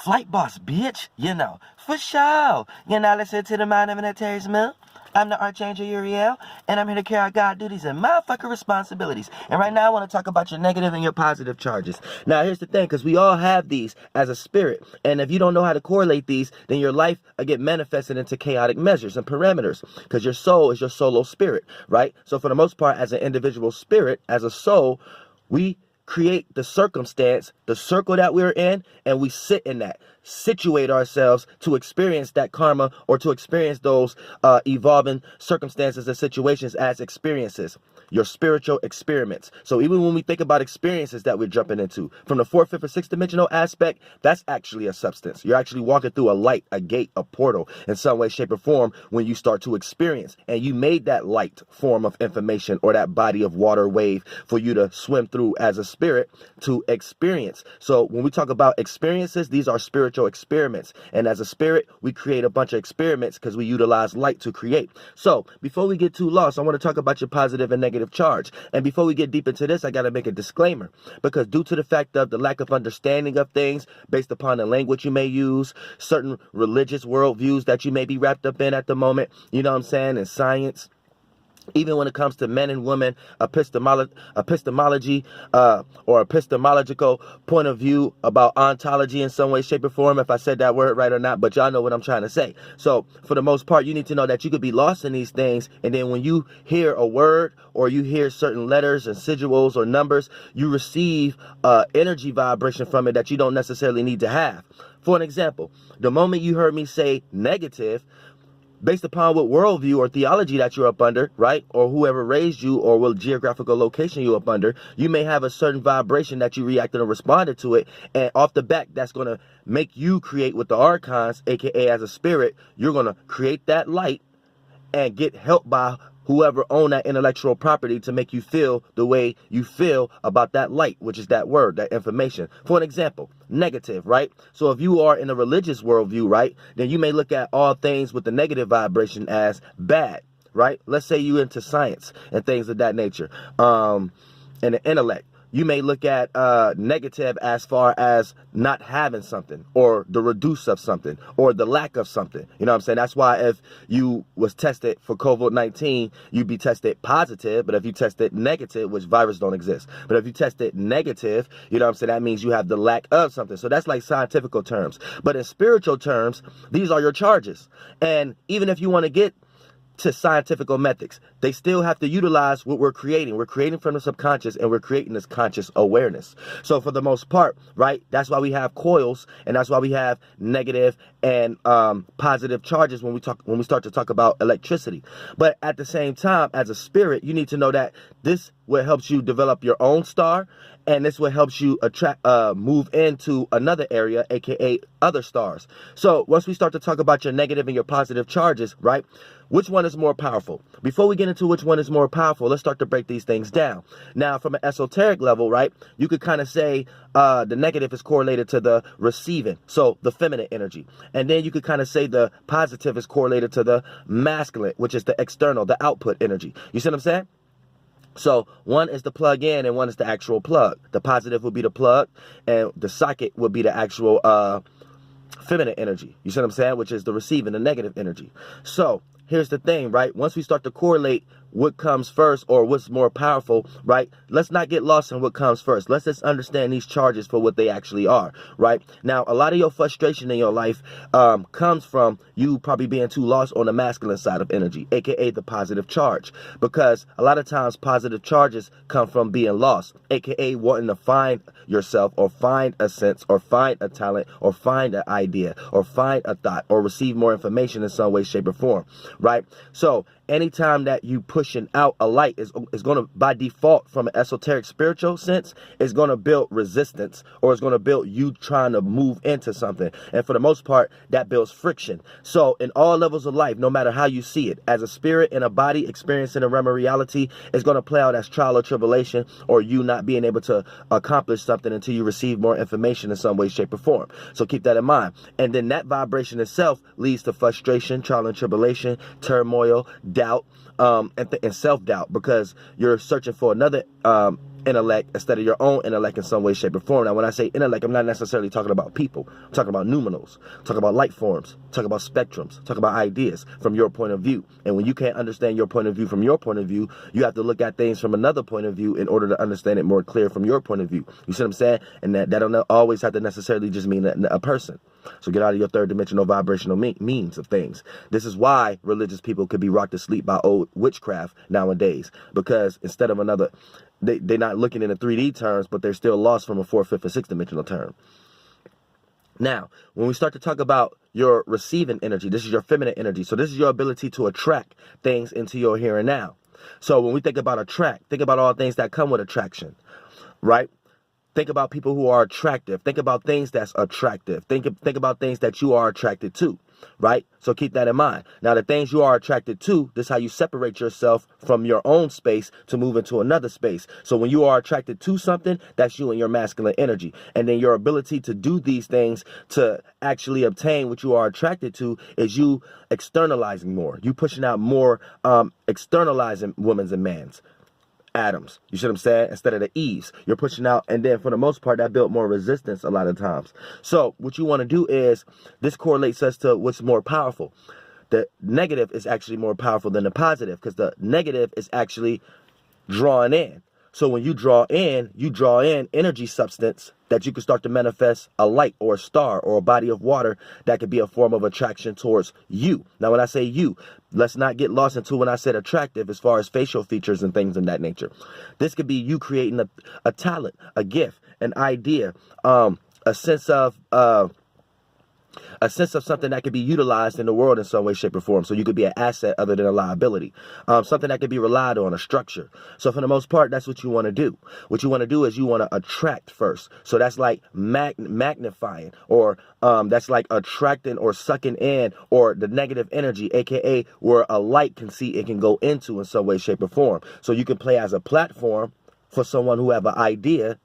Flight boss, bitch. You know, for sure. You're now listening to the Mind of an Esoteric Mill. I'm the Archangel Uriel, and I'm here to carry out God duties and motherfucking responsibilities. And right now I want to talk about your negative and your positive charges. Now here's the thing, because we all have these as a spirit. And if you don't know how to correlate these, then your life will get manifested into chaotic measures and parameters. Because your soul is your solo spirit, right? So for the most part, as an individual spirit, as a soul, we create the circumstance, the circle that we're in, and we sit in that, situate ourselves to experience that karma or to experience those evolving circumstances and situations as experiences, your spiritual experiments. So even when we think about experiences that we're jumping into, from the fourth, fifth, or sixth dimensional aspect, that's actually a substance. You're actually walking through a light, a gate, a portal in some way, shape, or form when you start to experience. And you made that light form of information or that body of water wave for you to swim through as a spirit to experience. So when we talk about experiences, these are spiritual experiments. And as a spirit, we create a bunch of experiments because we utilize light to create. So before we get too lost, I want to talk about your positive and negative charge. And before we get deep into this, I got to make a disclaimer, because due to the fact of the lack of understanding of things based upon the language you may use, certain religious worldviews that you may be wrapped up in at the moment, you know what I'm saying, and science, even when it comes to men and women, epistemology, or epistemological point of view about ontology in some way, shape, or form, if I said that word right or not, but y'all know what I'm trying to say. So for the most part, you need to know that you could be lost in these things, and then when you hear a word or you hear certain letters and sigils or numbers, you receive energy vibration from it that you don't necessarily need to have. For an example, the moment you heard me say negative, based upon what worldview or theology that you're up under, right? Or whoever raised you or what geographical location you're up under, you may have a certain vibration that you reacted or responded to it. And off the back, that's going to make you create with the archons, aka as a spirit, you're going to create that light and get help by whoever own that intellectual property to make you feel the way you feel about that light, which is that word, that information. For an example, negative, right? So if you are in a religious worldview, right, then you may look at all things with the negative vibration as bad, right? Let's say you into science and things of that nature, and the intellect. You may look at negative as far as not having something or the reduce of something or the lack of something. You know what I'm saying? That's why if you was tested for COVID-19, you'd be tested positive. But if you tested negative, which virus don't exist, but if you tested negative, you know what I'm saying, that means you have the lack of something. So that's like scientific terms. But in spiritual terms, these are your charges. And even if you want to get to scientific methods, they still have to utilize what we're creating. We're creating from the subconscious, and we're creating this conscious awareness. So for the most part, right, that's why we have coils, and that's why we have negative and positive charges when we start to talk about electricity. But at the same time, as a spirit, you need to know that this what helps you develop your own star, and this what helps you move into another area, aka other stars. So once we start to talk about your negative and your positive charges, right, which one is more powerful? Before we get into which one is more powerful, let's start to break these things down. Now, from an esoteric level, right, you could kind of say the negative is correlated to the receiving, so the feminine energy. And then you could kind of say the positive is correlated to the masculine, which is the external, the output energy. You see what I'm saying? So one is the plug in and one is the actual plug. The positive would be the plug, and the socket would be the actual feminine energy. You see what I'm saying? Which is the receiving, the negative energy. So here's the thing, right? Once we start to correlate what comes first or what's more powerful, right? Let's not get lost in what comes first. Let's just understand these charges for what they actually are, right? Now, a lot of your frustration in your life comes from you probably being too lost on the masculine side of energy, aka the positive charge, because a lot of times positive charges come from being lost, aka wanting to find yourself or find a sense or find a talent or find an idea or find a thought or receive more information in some way, shape, or form, right? So anytime that you pushing out a light is going to, by default, from an esoteric spiritual sense, is going to build resistance, or it's going to build you trying to move into something. And for the most part, that builds friction. So in all levels of life, no matter how you see it, as a spirit in a body experiencing a realm of reality, it's going to play out as trial or tribulation, or you not being able to accomplish something until you receive more information in some way, shape, or form. So keep that in mind. And then that vibration itself leads to frustration, trial and tribulation, turmoil, doubt, and self-doubt, because you're searching for another intellect instead of your own intellect in some way, shape, or form. Now, when I say intellect, I'm not necessarily talking about people. I'm talking about numerals, talking about light forms, talking about spectrums, talking about ideas from your point of view. And when you can't understand your point of view from your point of view, you have to look at things from another point of view in order to understand it more clear from your point of view. You see what I'm saying? And that don't always have to necessarily just mean a person. So get out of your third dimensional vibrational means of things. This is why religious people could be rocked to sleep by old witchcraft nowadays, because instead of another, they're not looking in the 3D terms, but they're still lost from a 4th, 5th, and 6th dimensional term. Now, when we start to talk about your receiving energy, this is your feminine energy. So this is your ability to attract things into your here and now. So when we think about attract, think about all things that come with attraction, right? Think about people who are attractive. Think about things that's attractive. Think about things that you are attracted to, right? So keep that in mind. Now, the things you are attracted to, this is how you separate yourself from your own space to move into another space. So when you are attracted to something, that's you and your masculine energy. And then your ability to do these things to actually obtain what you are attracted to is you externalizing more. You pushing out more, externalizing women's and man's atoms. You see what I'm saying? Instead of the Eves, you're pushing out, and then for the most part, that built more resistance a lot of times. So what you want to do is, this correlates us to what's more powerful. The negative is actually more powerful than the positive, because the negative is actually drawing in. So when you draw in energy substance that you can start to manifest a light or a star or a body of water that could be a form of attraction towards you. Now, when I say you, let's not get lost into when I said attractive as far as facial features and things of that nature. This could be you creating a talent, a gift, an idea, a sense of something that could be utilized in the world in some way, shape, or form. So you could be an asset other than a liability. Something that could be relied on, a structure. So for the most part, that's what you want to do. What you want to do is you want to attract first. So that's like magnifying, or that's like attracting or sucking in, or the negative energy, aka where a light can see it can go into in some way, shape, or form. So you can play as a platform for someone who have an idea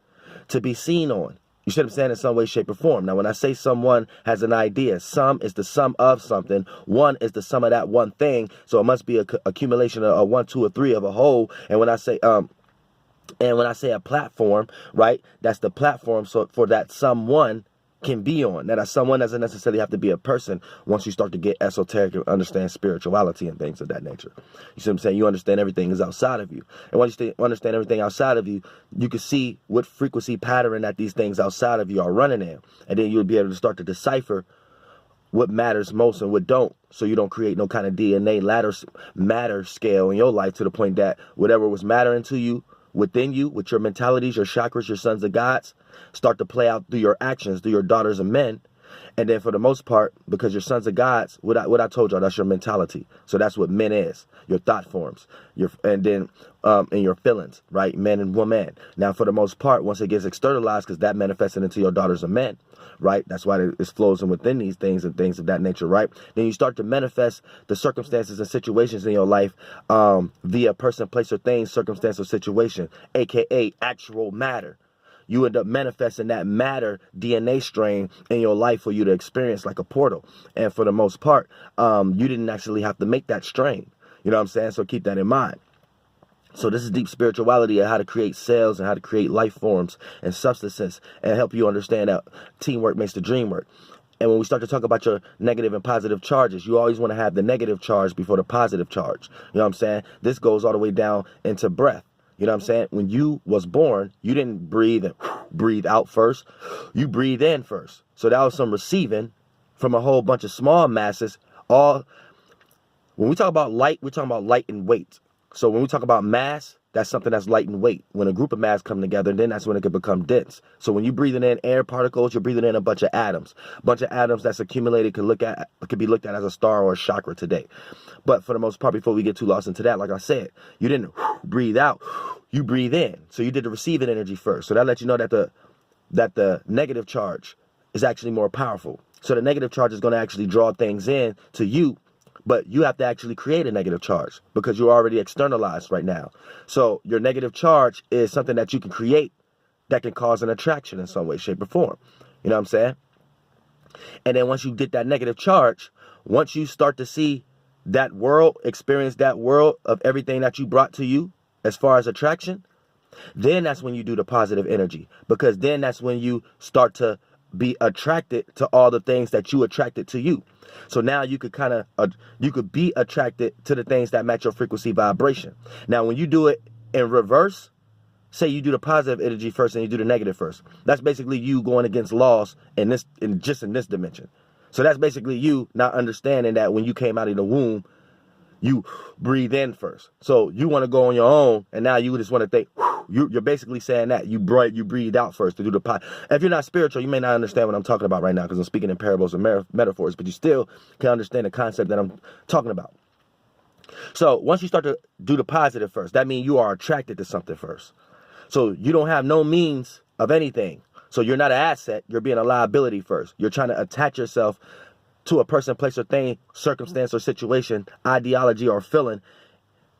to be seen on. You see what I'm saying? In some way, shape, or form. Now, when I say someone has an idea, some is the sum of something. One is the sum of that one thing. So it must be a accumulation of 1, 2, or 3 of a whole. And when I say a platform, right, that's the platform so for that someone can be on. Now, that someone doesn't necessarily have to be a person once you start to get esoteric and understand spirituality and things of that nature. You see what I'm saying? You understand everything is outside of you. And once you understand everything outside of you, you can see what frequency pattern that these things outside of you are running in. And then you'll be able to start to decipher what matters most and what don't, so you don't create no kind of DNA matter scale in your life to the point that whatever was mattering to you, within you, with your mentalities, your chakras, your sons of gods, start to play out through your actions, through your daughters of men. And then for the most part, because your sons of gods, what I told y'all, that's your mentality. So that's what men is, your thought forms, and your feelings, right? Men and women. Now, for the most part, once it gets externalized, because that manifested into your daughters of men, right? That's why it flows in within these things and things of that nature, right? Then you start to manifest the circumstances and situations in your life via person, place, or thing, circumstance, or situation, aka actual matter. You end up manifesting that matter DNA strain in your life for you to experience like a portal. And for the most part, you didn't actually have to make that strain. You know what I'm saying? So keep that in mind. So this is deep spirituality of how to create cells and how to create life forms and substances, and help you understand that teamwork makes the dream work. And when we start to talk about your negative and positive charges, you always want to have the negative charge before the positive charge. You know what I'm saying? This goes all the way down into breath. You know what I'm saying? When you was born, you didn't breathe and breathe out first. You breathe in first. So that was some receiving from a whole bunch of small masses. When we talk about light, we're talking about light and weight. So when we talk about mass, that's something that's light and weight. When a group of mass come together, then that's when it could become dense. So when you're breathing in air particles, you're breathing in a bunch of atoms. A bunch of atoms that's accumulated could be looked at as a star or a chakra today. But for the most part, before we get too lost into that, like I said, you didn't breathe out, you breathe in. So you did the receiving energy first. So that lets you know that the negative charge is actually more powerful. So the negative charge is going to actually draw things in to you. But you have to actually create a negative charge because you're already externalized right now. So your negative charge is something that you can create that can cause an attraction in some way, shape, or form. You know what I'm saying? And then once you get that negative charge, once you start to see that world, experience that world of everything that you brought to you as far as attraction, Then that's when you do the positive energy, because then that's when you start to be attracted to all the things that you attracted to you. So now you could you could be attracted to the things that match your frequency vibration. Now, when you do it in reverse, say you do the positive energy first and you do the negative first. That's basically you going against laws in this dimension. So that's basically you not understanding that when you came out of the womb, you breathe in first. So you want to go on your own, and now you just want to think. You're basically saying that you breathe out first to do the pot. If you're not spiritual, you may not understand what I'm talking about right now, because I'm speaking in parables and metaphors, but you still can understand the concept that I'm talking about. So once you start to do the positive first, that means you are attracted to something first. So you don't have no means of anything. So you're not an asset. You're being a liability first. You're trying to attach yourself to a person, place, or thing, circumstance, or situation, ideology, or feeling,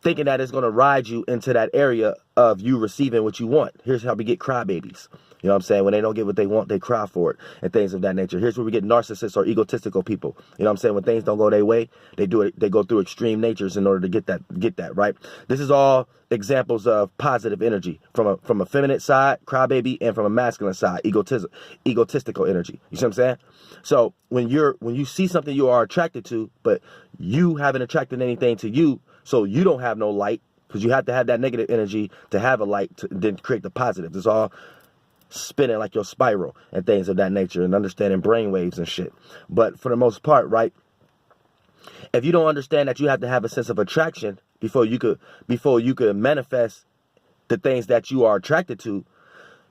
thinking that it's going to ride you into that area of you receiving what you want. Here's how we get crybabies. You know what I'm saying? When they don't get what they want, they cry for it, and things of that nature. Here's where we get narcissists or egotistical people. You know what I'm saying? When things don't go their way, they do it. They go through extreme natures in order to get that, right? This is all examples of positive energy from a feminine side, crybaby, and from a masculine side, egotistical energy. You see what I'm saying? So when you see something you are attracted to, but you haven't attracted anything to you, so you don't have no light, because you have to have that negative energy to have a light to then create the positive. It's all spinning like your spiral and things of that nature, and understanding brainwaves and shit. But for the most part, right, if you don't understand that you have to have a sense of attraction before you could manifest the things that you are attracted to,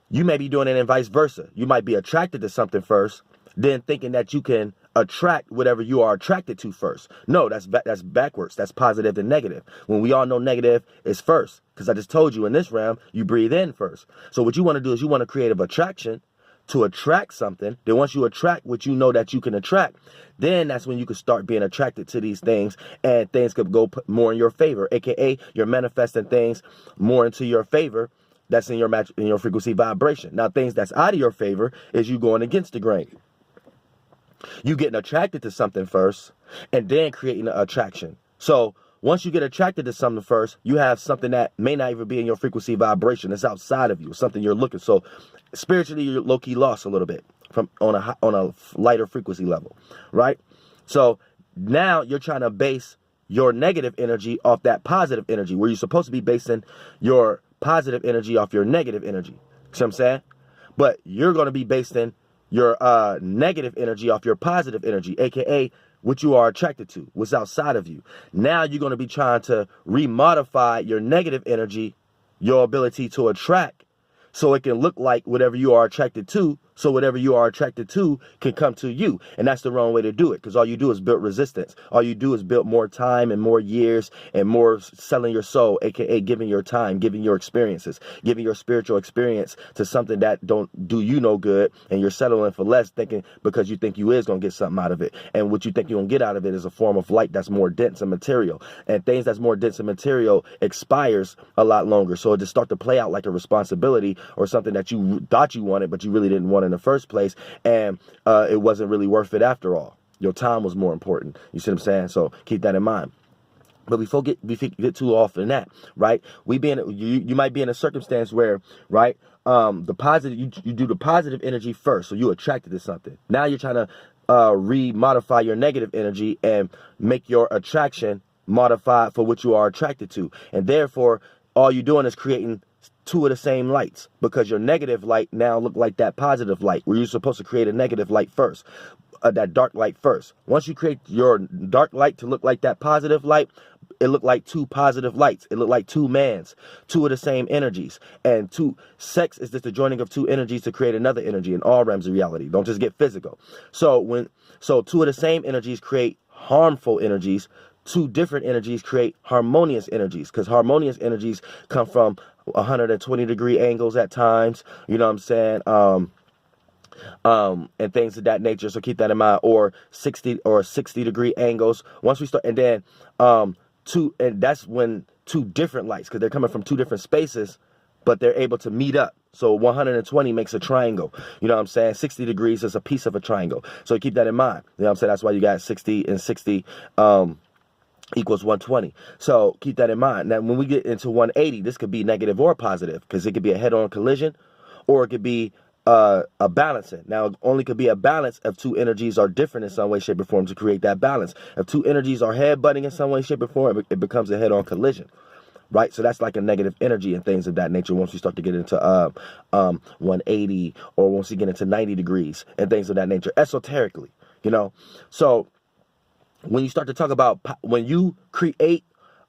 you may be doing it in vice versa. You might be attracted to something first, then thinking that you can attract whatever you are attracted to first. No, that's backwards. That's positive and negative. When we all know negative is first, because I just told you in this realm, you breathe in first. So what you want to do is you want to create an attraction to attract something. Then once you attract what you know that you can attract, then that's when you can start being attracted to these things, and things could go more in your favor, aka you're manifesting things more into your favor. That's in your frequency vibration. Now, things that's out of your favor is you going against the grain. You getting attracted to something first, and then creating an attraction. So once you get attracted to something first, you have something that may not even be in your frequency vibration. It's outside of you, something you're looking. So spiritually, you're low-key lost a little bit on a lighter frequency level, right? So now you're trying to base your negative energy off that positive energy, where you're supposed to be basing your positive energy off your negative energy. See what I'm saying? But you're going to be basing your negative energy off your positive energy, aka what you are attracted to, what's outside of you. Now you're going to be trying to remodify your negative energy, your ability to attract, so it can look like whatever you are attracted to, so whatever you are attracted to can come to you. And that's the wrong way to do it, because all you do is build resistance. All you do is build more time and more years and more selling your soul, aka giving your time, giving your experiences, giving your spiritual experience to something that don't do you no good, and you're settling for less, thinking because you think you is going to get something out of it. And what you think you're going to get out of it is a form of light that's more dense and material. And things that's more dense and material expires a lot longer. So it just start to play out like a responsibility or something that you thought you wanted, but you really didn't want in the first place, and it wasn't really worth it after all. Your time was more important. You see what I'm saying? So keep that in mind. But before we get too off in that, right? You might be in a circumstance where, right, the positive you do the positive energy first, so you attracted to something. Now you're trying to remodify your negative energy and make your attraction modified for what you are attracted to, and therefore all you're doing is creating two of the same lights, because your negative light now look like that positive light, where you're supposed to create a negative light first, that dark light first. Once you create your dark light to look like that positive light, it looked like two positive lights. It looked like two mans, two of the same energies. And sex is just the joining of two energies to create another energy in all realms of reality. Don't just get physical. So two of the same energies create harmful energies. Two different energies create harmonious energies, because harmonious energies come from 120-degree angles at times, you know what I'm saying, and things of that nature. So keep that in mind. Or 60-degree angles. Once we start, and then and that's when two different lights, because they're coming from two different spaces, but they're able to meet up. So 120 makes a triangle. You know what I'm saying? 60 degrees is a piece of a triangle. So keep that in mind. You know what I'm saying? That's why you got 60 and 60. equals 120. So keep that in mind. Now, when we get into 180, this could be negative or positive, because it could be a head-on collision, or it could be a balancing. Now, it only could be a balance if two energies are different in some way, shape, or form to create that balance. If two energies are head-butting in some way, shape, or form, it becomes a head-on collision. Right, so that's like a negative energy and things of that nature. Once you start to get into 180, or once you get into 90 degrees and things of that nature, esoterically, you know. So when you start to talk about when you create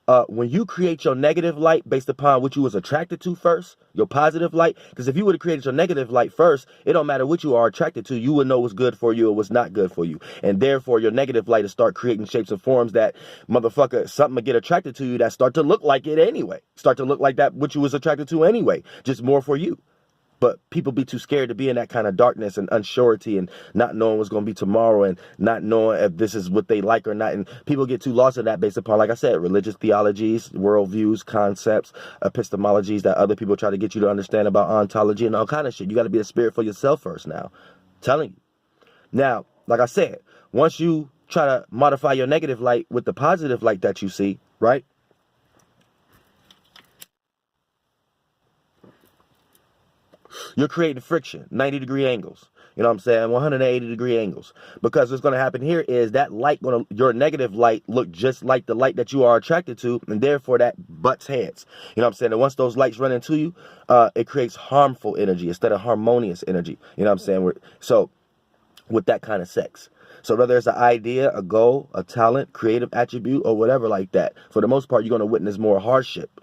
your negative light based upon what you was attracted to first, your positive light, because if you would have created your negative light first, it don't matter what you are attracted to, you would know what's good for you or what's not good for you. And therefore, your negative light will start creating shapes and forms that, motherfucker, something will get attracted to you that start to look like it anyway. Start to look like that what you was attracted to anyway, just more for you. But people be too scared to be in that kind of darkness and unsurety and not knowing what's going to be tomorrow and not knowing if this is what they like or not. And people get too lost in that based upon, like I said, religious theologies, worldviews, concepts, epistemologies that other people try to get you to understand about ontology and all kind of shit. You got to be a spirit for yourself first now. I'm telling you. Now, like I said, once you try to modify your negative light with the positive light that you see, right? You're creating friction, 90-degree angles. You know what I'm saying? 180-degree angles. Because what's going to happen here is that light, your negative light, look just like the light that you are attracted to, and therefore that butts heads. You know what I'm saying? And once those lights run into you, it creates harmful energy instead of harmonious energy. You know what I'm saying? So with that kind of sex. So whether it's an idea, a goal, a talent, creative attribute, or whatever like that, for the most part, you're going to witness more hardship.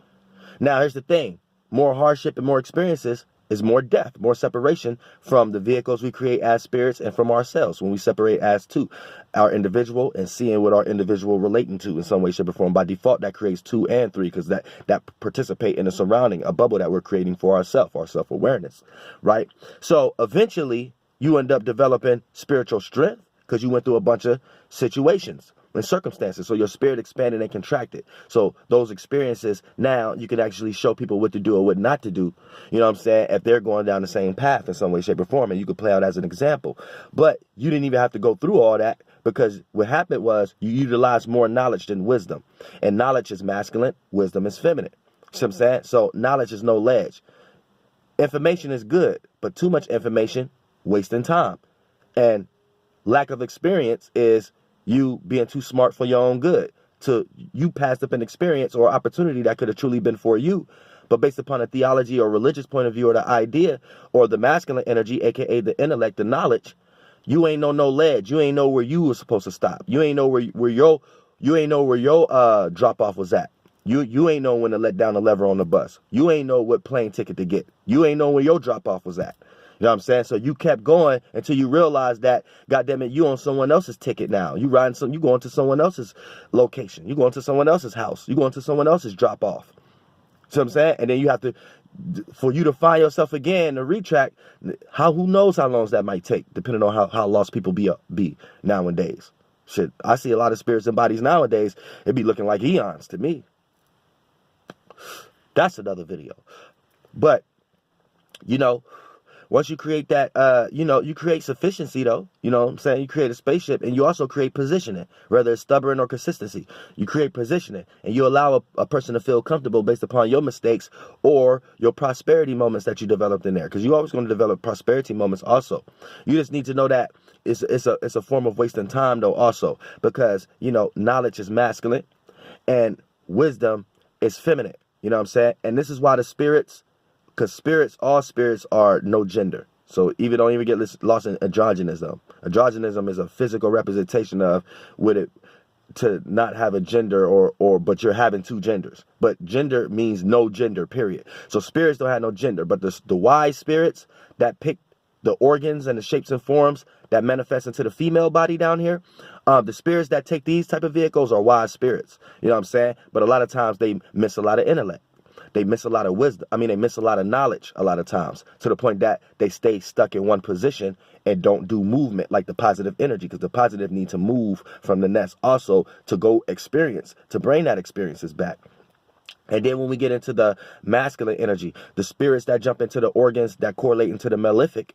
Now, here's the thing. More hardship and more experiences is more death, more separation from the vehicles we create as spirits and from ourselves when we separate as two, our individual and seeing what our individual relating to in some way, shape, or form. By default, that creates 2 and 3 because that participate in a surrounding, a bubble that we're creating for ourselves, our self-awareness, right? So eventually, you end up developing spiritual strength because you went through a bunch of situations and circumstances. So your spirit expanded and contracted. So those experiences, now you can actually show people what to do or what not to do. You know what I'm saying? If they're going down the same path in some way, shape, or form, and you could play out as an example. But you didn't even have to go through all that because what happened was you utilized more knowledge than wisdom. And knowledge is masculine, wisdom is feminine. See what I'm saying? So knowledge is no ledge. Information is good, but too much information, wasting time. And lack of experience is you being too smart for your own good. You passed up an experience or opportunity that could have truly been for you. But based upon a theology or religious point of view or the idea or the masculine energy, aka the intellect, the knowledge, you ain't know no ledge. You ain't know where you were supposed to stop. You ain't know where your drop off was at. You ain't know when to let down the lever on the bus. You ain't know what plane ticket to get. You ain't know where your drop off was at. You know what I'm saying? So you kept going until you realized that, goddamn it, you on someone else's ticket now. You going to someone else's location. You going to someone else's house. You going to someone else's drop off. See what I'm saying? And then you have to, for you to find yourself again to retract, who knows how long that might take, depending on how lost people be nowadays. Shit, I see a lot of spirits and bodies nowadays. It be looking like eons to me. That's another video. But, once you create that, you create sufficiency, though. You know what I'm saying? You create a spaceship, and you also create positioning, whether it's stubborn or consistency. You create positioning, and you allow a person to feel comfortable based upon your mistakes or your prosperity moments that you developed in there. Because you're always going to develop prosperity moments also. You just need to know that it's a form of wasting time, though, also. Because, knowledge is masculine, and wisdom is feminine. You know what I'm saying? And this is why the spirits... Because all spirits are no gender. So don't even get lost in androgynism. Androgynism is a physical representation of to not have a gender but you're having 2 genders. But gender means no gender, period. So spirits don't have no gender. But the wise spirits that pick the organs and the shapes and forms that manifest into the female body down here, the spirits that take these type of vehicles are wise spirits. You know what I'm saying? But a lot of times they miss a lot of intellect. They miss a lot of wisdom. They miss a lot of knowledge a lot of times, to the point that they stay stuck in one position and don't do movement like the positive energy, because the positive need to move from the nest also to go experience, to bring that experiences back. And then when we get into the masculine energy, the spirits that jump into the organs that correlate into the malefic,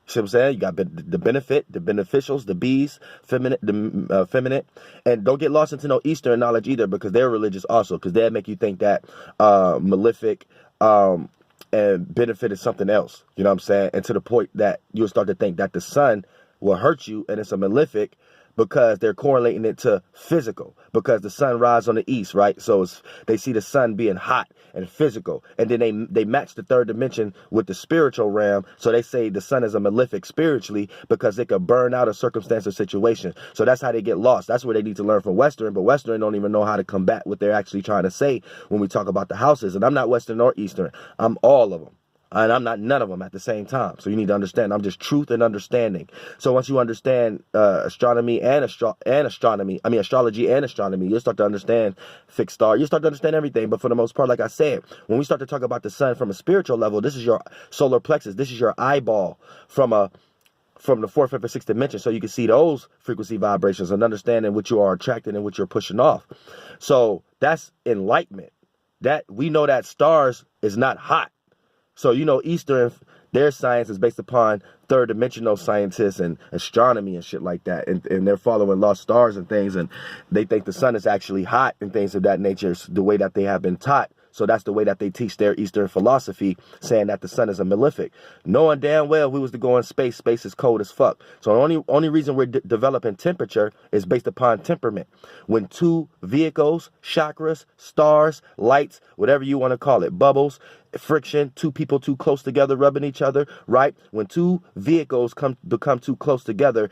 See what I'm saying? You got the benefit, the beneficials, the bees, feminine, and don't get lost into no Eastern knowledge either, because they're religious also, because they'll make you think that malefic and benefit is something else. You know what I'm saying? And to the point that you'll start to think that the sun will hurt you, and it's a malefic, because they're correlating it to physical, because the sun rises on the east, right? So they see the sun being hot and physical, and then they match the third dimension with the spiritual realm. So they say the sun is a malefic spiritually because it could burn out a circumstance or situation. So that's how they get lost. That's where they need to learn from Western, but Western don't even know how to combat what they're actually trying to say when we talk about the houses. And I'm not Western or Eastern. I'm all of them. And I'm not none of them at the same time. So you need to understand, I'm just truth and understanding. So once you understand astrology and astronomy, you'll start to understand fixed star. You'll start to understand everything. But for the most part, like I said, when we start to talk about the sun from a spiritual level, this is your solar plexus. This is your eyeball from the fourth, fifth, or sixth dimension. So you can see those frequency vibrations and understanding what you are attracting and what you're pushing off. So that's enlightenment. That we know that stars is not hot. So, you know, Eastern, their science is based upon third dimensional scientists and astronomy and shit like that. And they're following lost stars and things. And they think the sun is actually hot and things of that nature, the way that they have been taught. So that's the way that they teach their Eastern philosophy, saying that the sun is a malefic. Knowing damn well if we was to go in space, space is cold as fuck. So the only reason we're developing temperature is based upon temperament. When two vehicles, chakras, stars, lights, whatever you want to call it, bubbles, friction, two people too close together rubbing each other, right? When two vehicles become too close together,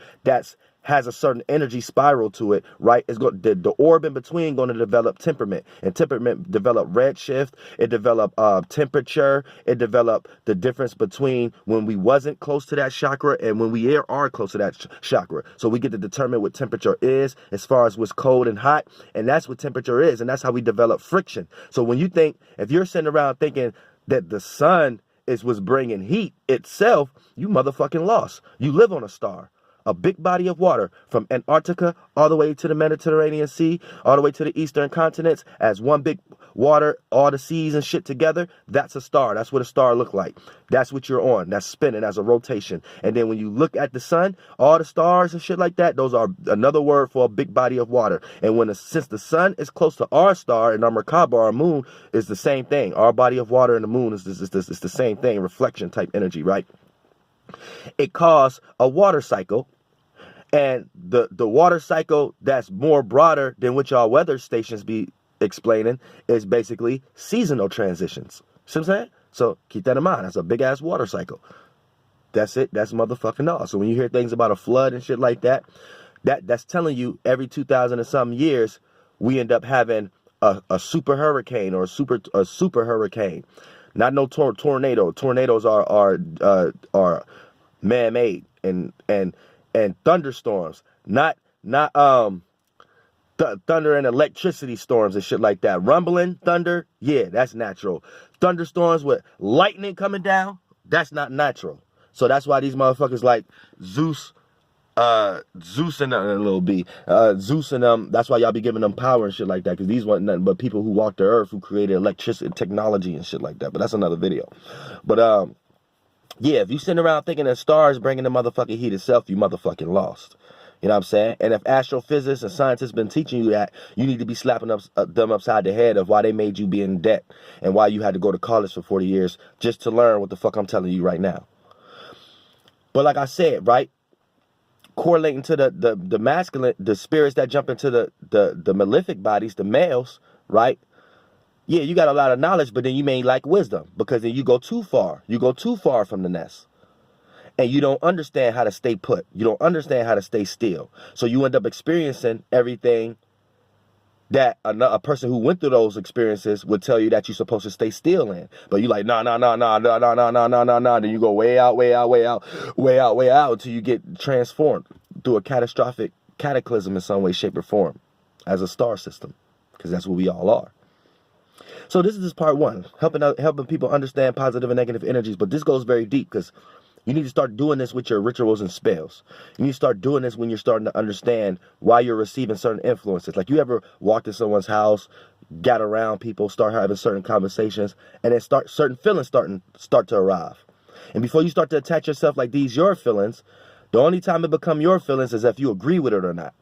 has a certain energy spiral to it, right? It's going the orb in between going to develop temperament, and temperament develop redshift. It develop temperature. It develop the difference between when we wasn't close to that chakra and when we are close to that chakra. So we get to determine what temperature is as far as what's cold and hot, and that's what temperature is, and that's how we develop friction. So when you think, if you're sitting around thinking that the sun is what's bringing heat itself, you motherfucking lost. You live on a star. A big body of water from Antarctica all the way to the Mediterranean Sea, all the way to the eastern continents as one big water, all the seas and shit together. That's a star. That's what a star look like. That's what you're on. That's spinning as a rotation. And then when you look at the sun, all the stars and shit like that, those are another word for a big body of water. And since the sun is close to our star and our Merkaba, our moon, is the same thing. Our body of water and the moon is the same thing, reflection type energy, right? It caused a water cycle. And the water cycle that's more broader than what y'all weather stations be explaining is basically seasonal transitions. See what I'm saying? So keep that in mind. That's a big ass water cycle. That's it. That's motherfucking all. So when you hear things about a flood and shit like that, that's telling you every 2,000 and some years we end up having a super hurricane or a super hurricane. Not no tornado. Tornadoes are man-made and thunderstorms, not thunder and electricity storms and shit like that. Rumbling thunder, yeah, that's natural. Thunderstorms with lightning coming down, that's not natural. So that's why these motherfuckers like Zeus and Zeus and them, that's why y'all be giving them power and shit like that, because these weren't nothing but people who walked the earth, who created electricity technology and shit like that. But that's another video. But yeah, if you sitting around thinking that stars bringing the motherfucking heat itself, you motherfucking lost. You know what I'm saying? And if astrophysicists and scientists been teaching you that, you need to be slapping them upside the head of why they made you be in debt and why you had to go to college for 40 years just to learn what the fuck I'm telling you right now. But like I said, right, correlating to the masculine, the spirits that jump into the malefic bodies, the males, right? Yeah, you got a lot of knowledge, but then you may lack wisdom, because then you go too far. You go too far from the nest. And you don't understand how to stay put. You don't understand how to stay still. So you end up experiencing everything that a person who went through those experiences would tell you that you're supposed to stay still in. But you like, nah. Then you go way out until you get transformed through a catastrophic cataclysm in some way, shape, or form as a star system, because that's what we all are. So this is just part one, helping people understand positive and negative energies. But this goes very deep, because you need to start doing this with your rituals and spells. You need to start doing this when you're starting to understand why you're receiving certain influences. Like, you ever walked in someone's house, got around people, start having certain conversations, and then certain feelings start to arrive. And before you start to attach yourself like these your feelings, the only time it become your feelings is if you agree with it or not.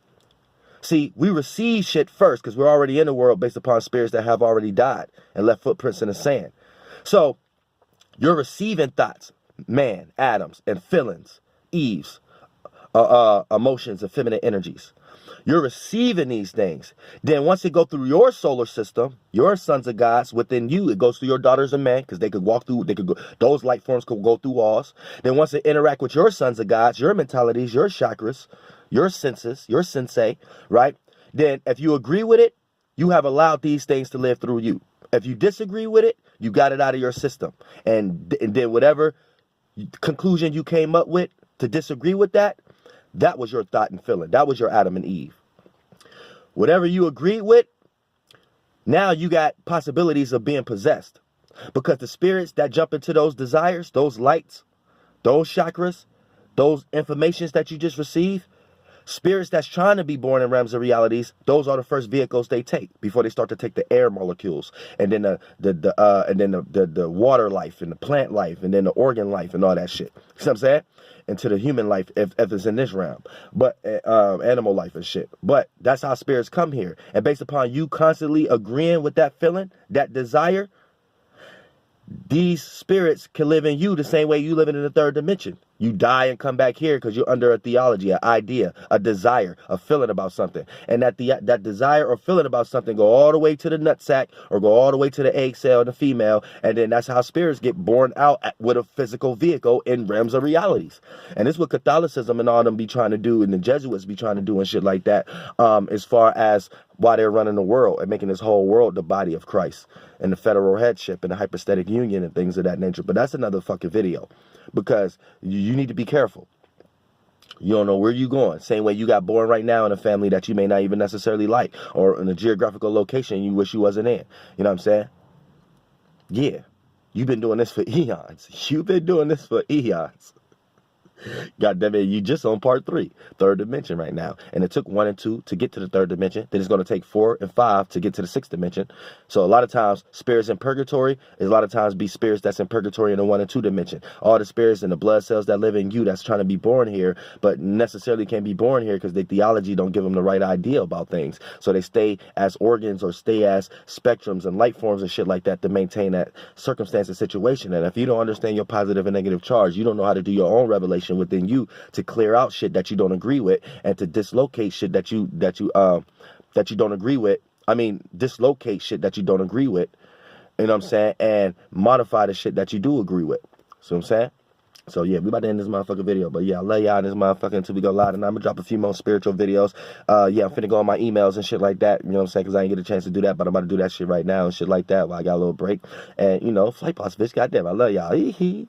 See, we receive shit first because we're already in the world based upon spirits that have already died and left footprints in the sand. So you're receiving thoughts, man, atoms, and feelings, Eves, emotions, and feminine energies. You're receiving these things. Then once it go through your solar system, your sons of gods within you, it goes through your daughters of men, because they could walk through, those light forms could go through walls. Then once it interact with your sons of gods, your mentalities, your chakras, your senses, your sensei, right? Then if you agree with it, you have allowed these things to live through you. If you disagree with it, you got it out of your system. And then whatever conclusion you came up with to disagree with that was your thought and feeling. That was your Adam and Eve. Whatever you agreed with, now you got possibilities of being possessed. Because the spirits that jump into those desires, those lights, those chakras, those informations that you just received, spirits that's trying to be born in realms of realities, those are the first vehicles they take before they start to take the air molecules, and then the water life and the plant life and then the organ life and all that shit. You know what I'm saying? Into the human life if it's in this realm, but animal life and shit. But that's how spirits come here, and based upon you constantly agreeing with that feeling, that desire, these spirits can live in you the same way you live in the third dimension. You die and come back here because you're under a theology, an idea, a desire, a feeling about something. And that desire or feeling about something go all the way to the nutsack or go all the way to the egg cell in the female. And then that's how spirits get born out with a physical vehicle in realms of realities. And this is what Catholicism and all them be trying to do, and the Jesuits be trying to do and shit like that, as far as why they're running the world and making this whole world the body of Christ and the federal headship and the hypostatic union and things of that nature. But that's another fucking video, because you need to be careful. You don't know where you're going. Same way you got born right now in a family that you may not even necessarily like, or in a geographical location you wish you wasn't in. You know what I'm saying? Yeah. You've been doing this for eons. You've been doing this for eons. God damn it, you just on part 3, third dimension right now. And it took 1 and 2 to get to the third dimension. Then it's going to take 4 and 5 to get to the 6th dimension. So a lot of times, spirits in purgatory is a lot of times be spirits that's in purgatory in the 1 and 2 dimension. All the spirits and the blood cells that live in you that's trying to be born here, but necessarily can't be born here because their theology don't give them the right idea about things. So they stay as organs or stay as spectrums and light forms and shit like that to maintain that circumstance and situation. And if you don't understand your positive and negative charge, you don't know how to do your own revelation within you to clear out shit that you don't agree with and to dislocate shit that you don't agree with. I mean, dislocate shit that you don't agree with. You know what I'm saying? And modify the shit that you do agree with. See what I'm saying? So yeah, we about to end this motherfucking video. But yeah, I love y'all in this motherfucker until we go live. And I'm gonna drop a few more spiritual videos. Yeah, I'm finna go on my emails and shit like that. You know what I'm saying? Because I didn't get a chance to do that. But I'm about to do that shit right now and shit like that while I got a little break. And, you know, Flightz, bitch, goddamn, I love y'all.